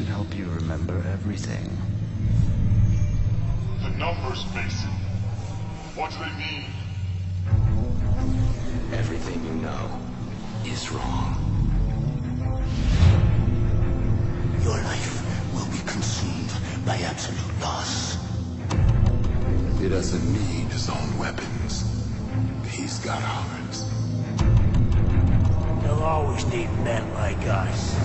should help you remember everything. The numbers, Mason. What do they mean? Everything you know is wrong. Your life will be consumed by absolute loss. He doesn't need his own weapons. He's got ours. They'll always need men like us.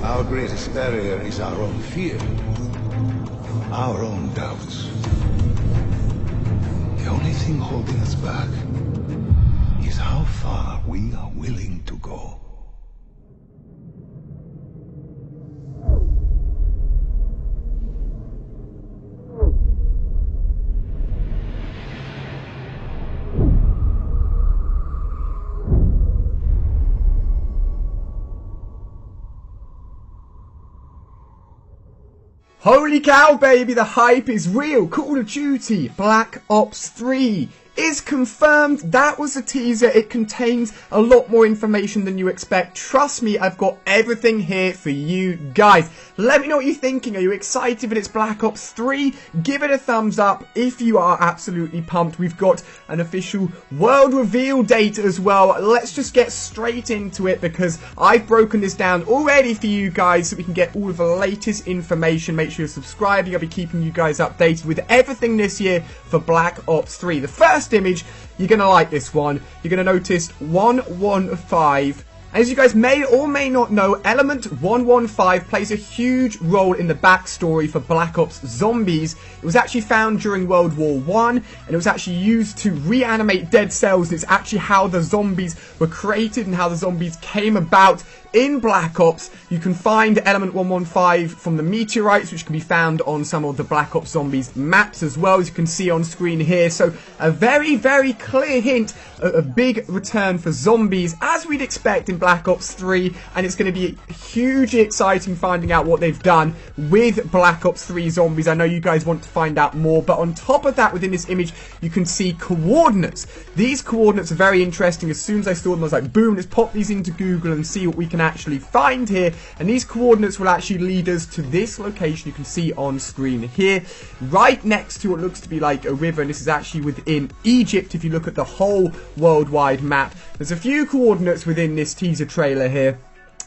Our greatest barrier is our own fear. Our own doubts. The only thing holding us back is how far we are willing to go. Holy cow, baby, the hype is real. Call of Duty Black Ops 3 is confirmed. That was a teaser. It contains a lot more information than you expect. Trust me, I've got everything here for you guys. Let me know what you're thinking. Are you excited that it's Black Ops 3? Give it a thumbs up if you are absolutely pumped. We've got an official world reveal date as well. Let's just get straight into it because I've broken this down already for you guys so we can get all of the latest information. Make sure you're subscribing. I'll be keeping you guys updated with everything this year for Black Ops 3. The first image, you're going to like this one. You're going to notice 115. As you guys may or may not know, Element 115 plays a huge role in the backstory for Black Ops Zombies. It was actually found during World War I, and it was actually used to reanimate dead cells. It's actually how the zombies were created and how the zombies came about in Black Ops. You can find Element 115 from the meteorites, which can be found on some of the Black Ops Zombies maps as well, as you can see on screen here. So a very, very clear hint of a big return for zombies, as we'd expect in Black Ops 3, and it's going to be hugely exciting finding out what they've done with Black Ops 3 zombies. I know you guys want to find out more, but on top of that, within this image, you can see coordinates. These coordinates are very interesting. As soon as I saw them, I was like, boom, let's pop these into Google and see what we can actually find here, and these coordinates will actually lead us to this location you can see on screen here, right next to what looks to be like a river, and this is actually within Egypt. If you look at the whole worldwide map, there's a few coordinates within this teaser trailer here.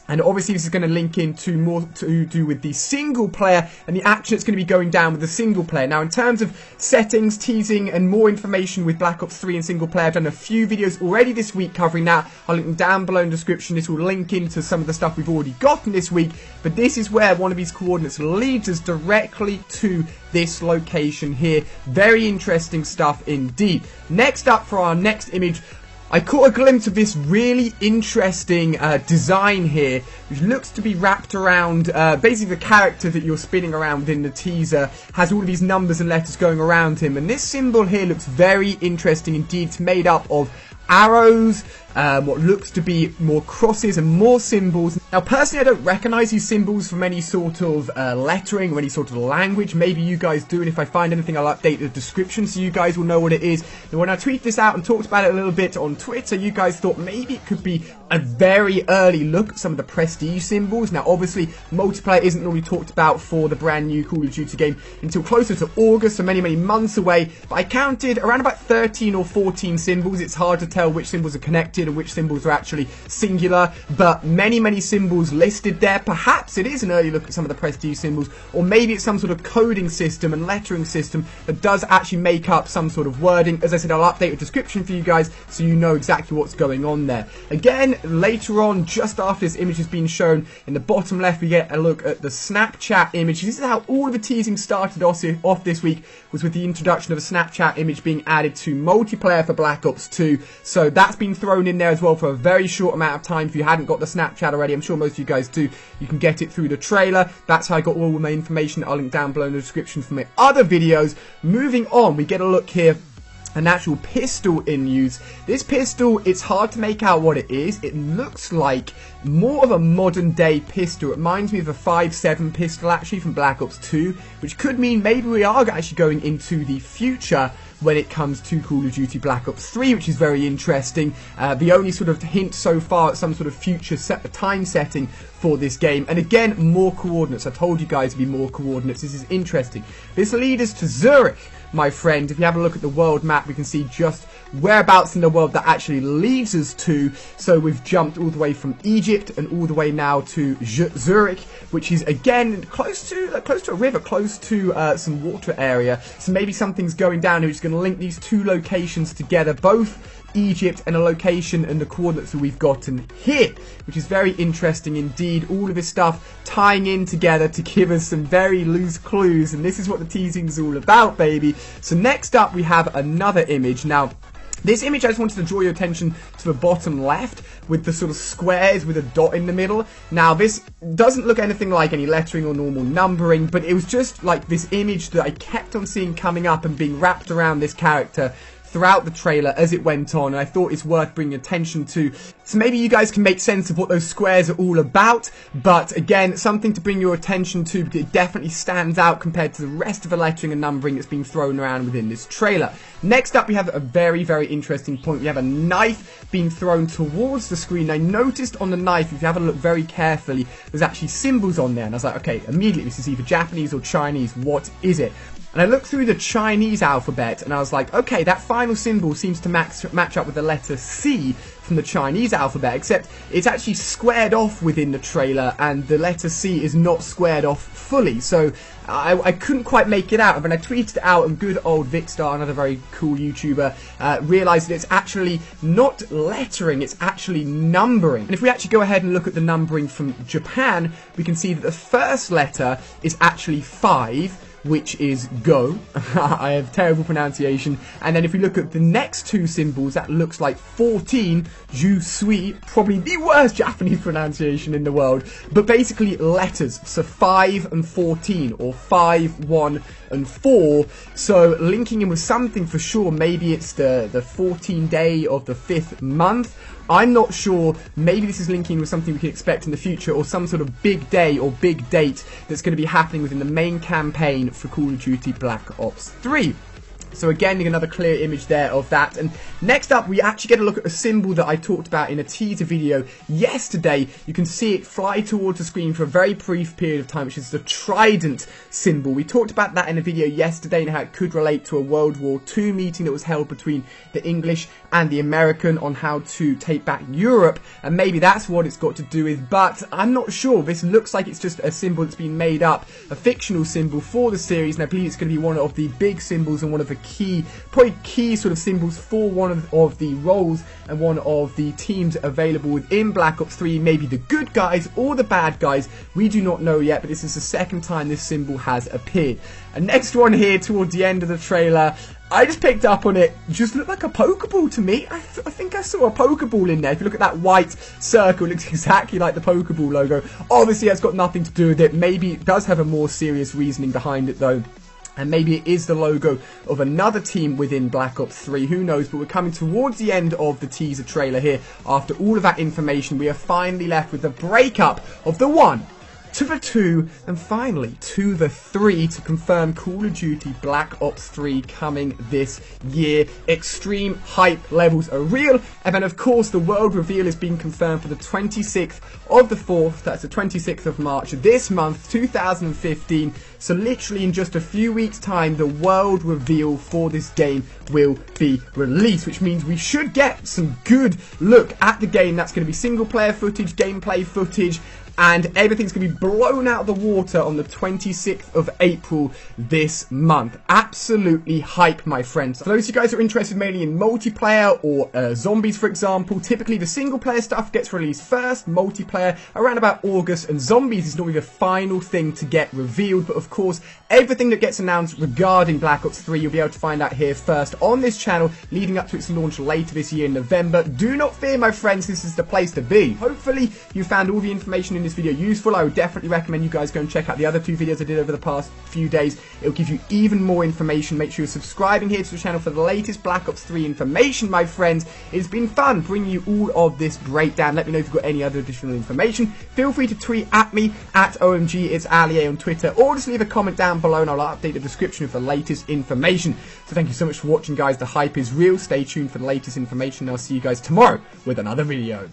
And obviously this is going to link into more to do with the single player and the action that's going to be going down with the single player. Now in terms of settings, teasing and more information with Black Ops 3 and single player, I've done a few videos already this week covering that. I'll link them down below in the description. This will link into some of the stuff we've already gotten this week. But this is where one of these coordinates leads us directly to this location here. Very interesting stuff indeed. Next up for our next image, I caught a glimpse of this really interesting design here, which looks to be wrapped around, basically the character that you're spinning around within the teaser has all of these numbers and letters going around him, and this symbol here looks very interesting indeed. It's made up of arrows, what looks to be more crosses and more symbols. Now personally I don't recognise these symbols from any sort of lettering or any sort of language. Maybe you guys do, and if I find anything I'll update the description so you guys will know what it is. And when I tweeted this out and talked about it a little bit on Twitter, you guys thought maybe it could be a very early look at some of the prestige symbols. Now obviously multiplayer isn't normally talked about for the brand new Call of Duty game until closer to August, so many months away, but I counted around about 13 or 14 symbols. It's hard to tell which symbols are connected and which symbols are actually singular, but many symbols listed there. Perhaps it is an early look at some of the prestige symbols, or maybe it's some sort of coding system and lettering system that does actually make up some sort of wording. As I said, I'll update a description for you guys so you know exactly what's going on there. Again, later on, just after this image has been shown, in the bottom left we get a look at the Snapchat image. This is how all of the teasing started off this week, was with the introduction of a Snapchat image being added to multiplayer for Black Ops 2. So that's been thrown in there as well for a very short amount of time. If you hadn't got the Snapchat already, I'm sure most of you guys do, you can get it through the trailer. That's how I got all my information. I'll link down below in the description for my other videos. Moving on, we get a look here an actual pistol in use. This pistol, it's hard to make out what it is. It looks like more of a modern day pistol. It reminds me of a 5.7 pistol actually from Black Ops 2, which could mean maybe we are actually going into the future when it comes to Call of Duty Black Ops 3, which is very interesting. The only sort of hint so far at some sort of future time setting for this game. And again, more coordinates. I told you guys to be more coordinates. This is interesting. This leads us to Zurich, my friend. If you have a look at the world map, we can see just whereabouts in the world that actually leads us to. So we've jumped all the way from Egypt and all the way now to Zurich, which is again close to a river, close to some water area. So maybe something's going down here, which is going to link these two locations together, both Egypt and a location and the coordinates that we've gotten here, which is very interesting indeed. All of this stuff tying in together to give us some very loose clues, and this is what the teasing is all about, baby. So next up we have another image. Now this image, I just wanted to draw your attention to the bottom left with the sort of squares with a dot in the middle. Now this doesn't look anything like any lettering or normal numbering, but it was just like this image that I kept on seeing coming up and being wrapped around this character throughout the trailer as it went on, and I thought it's worth bringing attention to. So maybe you guys can make sense of what those squares are all about, but again, something to bring your attention to because it definitely stands out compared to the rest of the lettering and numbering that's being thrown around within this trailer. Next up, we have a very, very interesting point. We have a knife being thrown towards the screen. I noticed on the knife, if you have a look very carefully, there's actually symbols on there, and I was like, okay, immediately this is either Japanese or Chinese. What is it? And I looked through the Chinese alphabet and I was like, okay, that final symbol seems to match up with the letter C from the Chinese alphabet, except it's actually squared off within the trailer and the letter C is not squared off fully. So I couldn't quite make it out. And when I tweeted it out, and good old Vicstar, another very cool YouTuber, realised that it's actually not lettering, it's actually numbering. And if we actually go ahead and look at the numbering from Japan, we can see that the first letter is actually 5, which is go. I have terrible pronunciation. And then if we look at the next two symbols, that looks like 14, je suis, probably the worst Japanese pronunciation in the world, but basically letters. So 5 and 14, or 5, 1 and 4. So linking in with something for sure. Maybe it's the 14th day of the 5th month. I'm not sure. Maybe this is linking with something we can expect in the future, or some sort of big day or big date that's going to be happening within the main campaign for Call of Duty Black Ops 3. So again, another clear image there of that. And next up, we actually get a look at a symbol that I talked about in a teaser video yesterday. You can see it fly towards the screen for a very brief period of time, which is the trident symbol. We talked about that in a video yesterday and how it could relate to a World War II meeting that was held between the English and the American on how to take back Europe. And maybe that's what it's got to do with, but I'm not sure. This looks like it's just a symbol that's been made up, a fictional symbol for the series, and I believe it's going to be one of the big symbols and one of the probably key sort of symbols for one of the roles and one of the teams available within Black Ops 3. Maybe the good guys or the bad guys. We do not know yet, but this is the second time this symbol has appeared. And next one here towards the end of the trailer, I just picked up on it, just looked like a Pokeball to me. I think I saw a Pokeball in there. If you look at that white circle, it looks exactly like the Pokeball logo. Obviously, that's got nothing to do with it. Maybe it does have a more serious reasoning behind it, though. And maybe it is the logo of another team within Black Ops 3, who knows, but we're coming towards the end of the teaser trailer here. After all of that information, we are finally left with the breakup of the 1 to the 2, and finally to the 3 to confirm Call of Duty Black Ops 3 coming this year. Extreme hype levels are real, and then of course the world reveal is being confirmed for the 26th of the 4th, that's the 26th of March this month, 2015. So literally in just a few weeks time, the world reveal for this game will be released, which means we should get some good look at the game. That's going to be single player footage, gameplay footage, and everything's going to be blown out of the water on the 26th of April this month. Absolutely hype, my friends. For those of you guys who are interested mainly in multiplayer or zombies, for example, typically the single player stuff gets released first, multiplayer around about August, and zombies is normally the final thing to get revealed. But of course, everything that gets announced regarding Black Ops 3, you'll be able to find out here first on this channel, leading up to its launch later this year in November. Do not fear, my friends, this is the place to be. Hopefully, you found all the information in this video useful, I would definitely recommend you guys go and check out the other 2 videos I did over the past few days. It'll give you even more information. Make sure you're subscribing here to the channel for the latest Black Ops 3 information, my friends. It's been fun bringing you all of this breakdown. Let me know if you've got any other additional information. Feel free to tweet at me, at OMG, it's Allier on Twitter, or just leave a comment down below and I'll update the description with the latest information. So thank you so much for watching, guys. The hype is real. Stay tuned for the latest information. I'll see you guys tomorrow with another video.